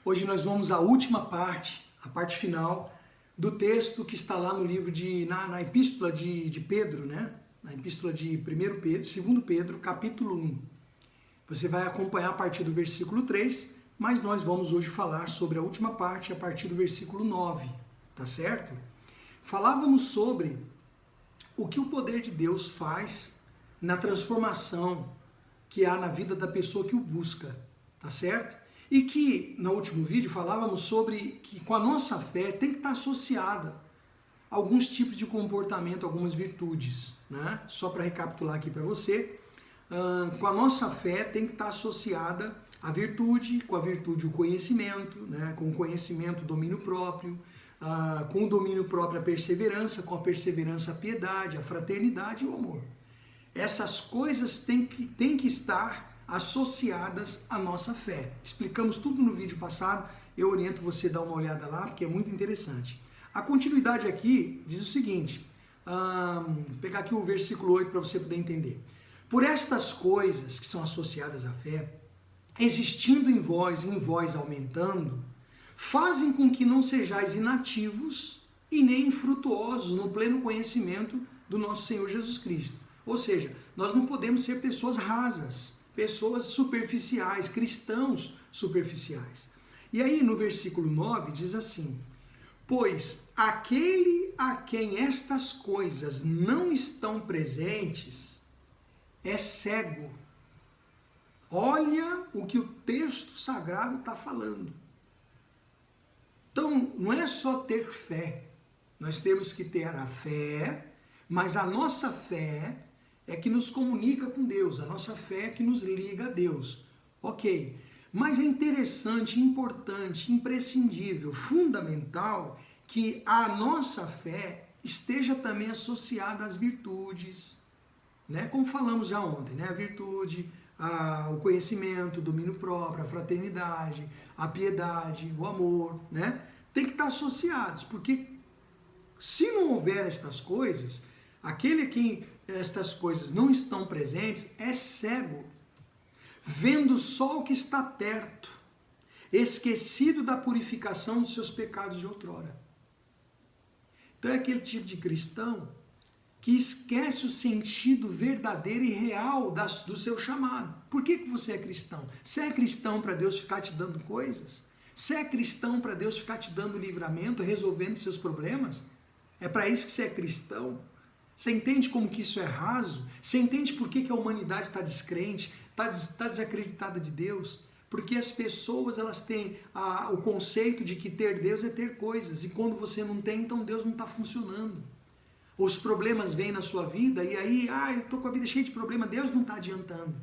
Hoje nós vamos à última parte, a parte final do texto que está lá no livro na epístola de Pedro, né? Na epístola de 1 Pedro, 2 Pedro, capítulo 1. Você vai acompanhar a partir do versículo 3, mas nós vamos hoje falar sobre a última parte a partir do versículo 9, tá certo? Falávamos sobre o que o poder de Deus faz na transformação que há na vida da pessoa que o busca, tá certo? E que, no último vídeo, falávamos sobre que com a nossa fé tem que estar associada a alguns tipos de comportamento, algumas virtudes, né? Só para recapitular aqui para você, com a nossa fé tem que estar associada a virtude, com a virtude o conhecimento, né? Com o conhecimento o domínio próprio, com o domínio próprio a perseverança, com a perseverança a piedade, a fraternidade e o amor. Essas coisas têm que estar associadas à nossa fé. Explicamos tudo no vídeo passado, eu oriento você a dar uma olhada lá, porque é muito interessante. A continuidade aqui diz o seguinte, vou pegar aqui o versículo 8 para você poder entender. Por estas coisas que são associadas à fé, existindo em vós aumentando, fazem com que não sejais inativos e nem infrutuosos no pleno conhecimento do nosso Senhor Jesus Cristo. Ou seja, nós não podemos ser pessoas rasas, pessoas superficiais, cristãos superficiais. E aí no versículo 9 diz assim, pois aquele a quem estas coisas não estão presentes é cego. Olha o que o texto sagrado está falando. Então, não é só ter fé, nós temos que ter a fé, mas a nossa fé é que nos comunica com Deus, a nossa fé é que nos liga a Deus. Ok, mas é interessante, importante, imprescindível, fundamental que a nossa fé esteja também associada às virtudes, né? Como falamos já ontem, né? A virtude, o conhecimento, o domínio próprio, a fraternidade, a piedade, o amor, né? Tem que estar associados, porque se não houver estas coisas, aquele que estas coisas não estão presentes é cego, vendo só o que está perto, esquecido da purificação dos seus pecados de outrora. Então é aquele tipo de cristão que esquece o sentido verdadeiro e real do seu chamado. Por que você é cristão? Você é cristão para Deus ficar te dando coisas? Você é cristão para Deus ficar te dando livramento, resolvendo seus problemas? É para isso que você é cristão? Você entende como que isso é raso? Você entende por que a humanidade está descrente, está desacreditada de Deus? Porque as pessoas elas têm o conceito de que ter Deus é ter coisas, e quando você não tem, então Deus não está funcionando. Os problemas vêm na sua vida e aí, eu estou com a vida cheia de problema, Deus não está adiantando.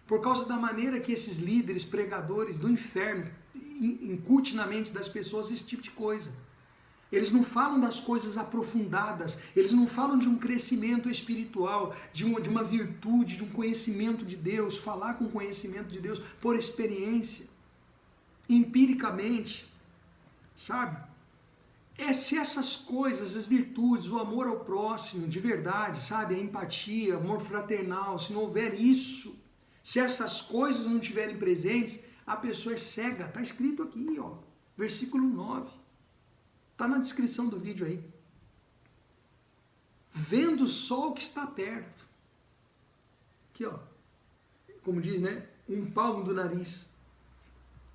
Por causa da maneira que esses líderes, pregadores do inferno, incute na mente das pessoas esse tipo de coisa. Eles não falam das coisas aprofundadas, eles não falam de um crescimento espiritual, de uma virtude, de um conhecimento de Deus, falar com conhecimento de Deus por experiência, empiricamente, sabe? Se essas coisas, as virtudes, o amor ao próximo, de verdade, sabe? A empatia, amor fraternal, se não houver isso, se essas coisas não estiverem presentes, a pessoa é cega. Está escrito aqui, ó, versículo 9. Está na descrição do vídeo aí. Vendo só o que está perto. Aqui, ó. Como diz, né? Um palmo do nariz.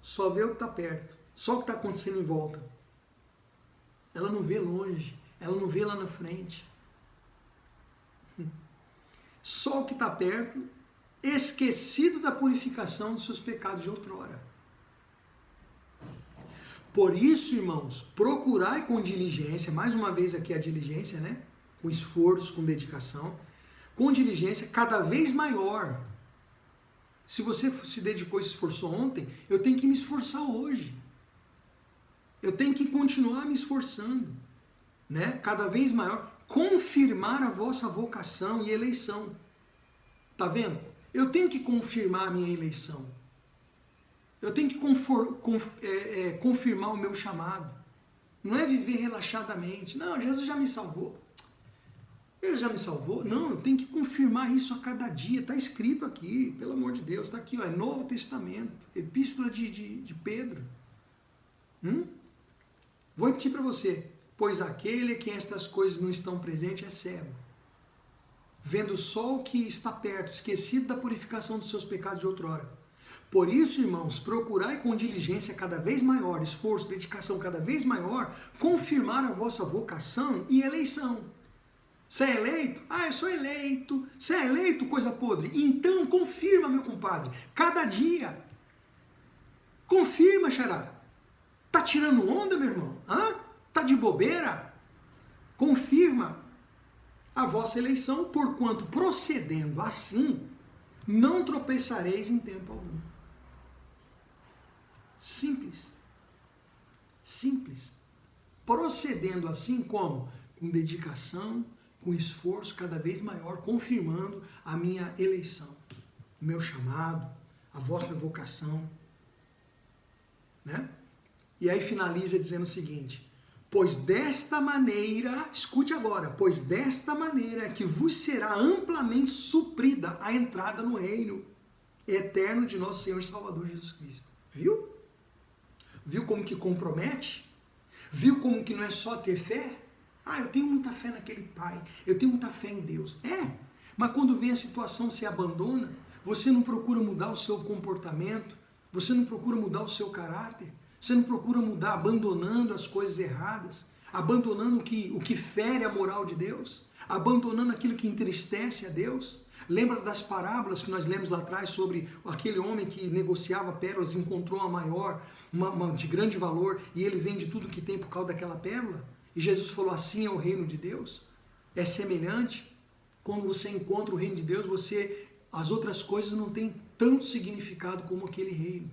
Só vê o que está perto. Só o que está acontecendo em volta. Ela não vê longe. Ela não vê lá na frente. Só o que está perto, esquecido da purificação dos seus pecados de outrora. Por isso, irmãos, procurai com diligência, mais uma vez aqui a diligência, né? Com esforço, com dedicação, com diligência cada vez maior. Se você se dedicou e se esforçou ontem, eu tenho que me esforçar hoje. Eu tenho que continuar me esforçando, né? Cada vez maior, confirmar a vossa vocação e eleição. Tá vendo? Eu tenho que confirmar a minha eleição. Eu tenho que confirmar o meu chamado. Não é viver relaxadamente. Não, Jesus já me salvou. Ele já me salvou? Não, eu tenho que confirmar isso a cada dia. Está escrito aqui, pelo amor de Deus. Está aqui, ó, é Novo Testamento. Epístola de Pedro. Vou repetir para você. Pois aquele em quem estas coisas não estão presentes é cego, vendo só o que está perto, esquecido da purificação dos seus pecados de outrora. Por isso, irmãos, procurai com diligência cada vez maior, esforço, dedicação cada vez maior, confirmar a vossa vocação e eleição. Você é eleito? Ah, eu sou eleito. Você é eleito, coisa podre. Então, confirma, meu compadre, cada dia. Confirma, xará. Tá tirando onda, meu irmão? Hã? Tá de bobeira? Confirma a vossa eleição, porquanto procedendo assim, não tropeçareis em tempo algum. Simples. Simples. Procedendo assim como? Com dedicação, com esforço cada vez maior, confirmando a minha eleição, o meu chamado, a vossa vocação. Né? E aí finaliza dizendo o seguinte: pois desta maneira, escute agora, pois desta maneira é que vos será amplamente suprida a entrada no reino eterno de nosso Senhor e Salvador Jesus Cristo. Viu? Viu como que compromete? Viu como que não é só ter fé? Ah, eu tenho muita fé naquele pai, eu tenho muita fé em Deus. Mas quando vem a situação, você abandona, você não procura mudar o seu comportamento, você não procura mudar o seu caráter, você não procura mudar abandonando as coisas erradas, abandonando o que fere a moral de Deus, abandonando aquilo que entristece a Deus. Lembra das parábolas que nós lemos lá atrás sobre aquele homem que negociava pérolas, encontrou a maior, uma de grande valor, e ele vende tudo que tem por causa daquela pérola? E Jesus falou, assim é o reino de Deus. É semelhante. Quando você encontra o reino de Deus, as outras coisas não têm tanto significado como aquele reino.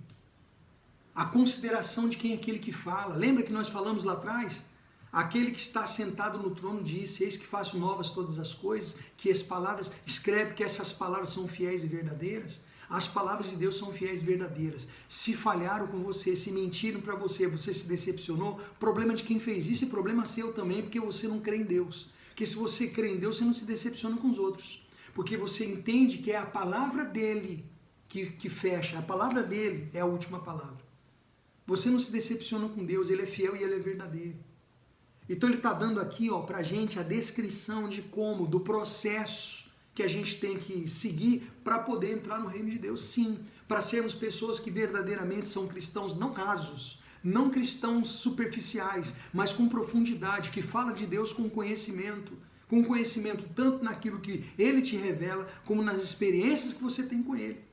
A consideração de quem é aquele que fala. Lembra que nós falamos lá atrás? Aquele que está sentado no trono disse, eis que faço novas todas as coisas, que as palavras, escreve que essas palavras são fiéis e verdadeiras. As palavras de Deus são fiéis e verdadeiras. Se falharam com você, se mentiram para você, você se decepcionou, problema de quem fez isso e problema seu também, porque você não crê em Deus. Porque se você crê em Deus, você não se decepciona com os outros. Porque você entende que é a palavra dele que fecha, a palavra dele é a última palavra. Você não se decepciona com Deus, ele é fiel e ele é verdadeiro. Então ele está dando aqui para a gente a descrição de como, do processo que a gente tem que seguir para poder entrar no reino de Deus, sim, para sermos pessoas que verdadeiramente são cristãos, não rasos, não cristãos superficiais, mas com profundidade, que fala de Deus com conhecimento tanto naquilo que Ele te revela, como nas experiências que você tem com Ele.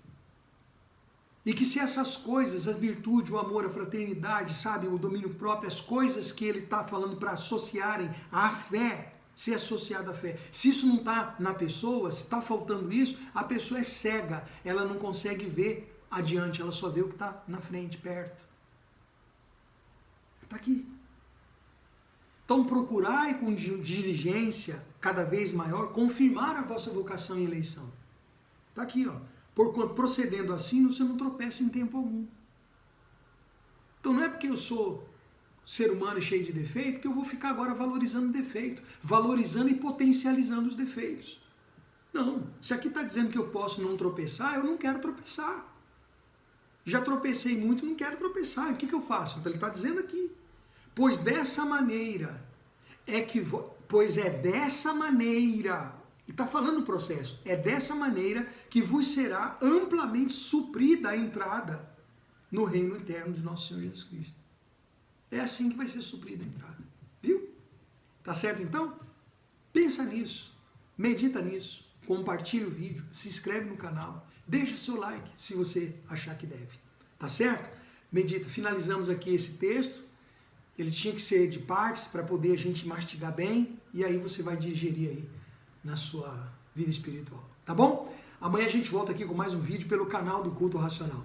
E que se essas coisas, a virtude, o amor, a fraternidade, sabe, o domínio próprio, as coisas que ele está falando para associarem à fé, ser associado à fé. Se isso não está na pessoa, se está faltando isso, a pessoa é cega, ela não consegue ver adiante, ela só vê o que está na frente, perto. Está aqui. Então procurai com diligência cada vez maior confirmar a vossa vocação e eleição. Está aqui, Porquanto procedendo assim, você não tropeça em tempo algum. Então não é porque eu sou ser humano cheio de defeito que eu vou ficar agora valorizando defeito, valorizando e potencializando os defeitos. Não, se aqui está dizendo que eu posso não tropeçar, eu não quero tropeçar. Já tropecei muito, não quero tropeçar. O que eu faço? Então ele está dizendo aqui. Pois dessa maneira e está falando o processo, é dessa maneira que vos será amplamente suprida a entrada no reino eterno de nosso Senhor Jesus Cristo. É assim que vai ser suprida a entrada. Viu? Tá certo então? Pensa nisso, medita nisso, compartilha o vídeo, se inscreve no canal, deixa seu like se você achar que deve. Tá certo? Medita. Finalizamos aqui esse texto. Ele tinha que ser de partes para poder a gente mastigar bem e aí você vai digerir aí na sua vida espiritual. Tá bom? Amanhã a gente volta aqui com mais um vídeo pelo canal do Culto Racional.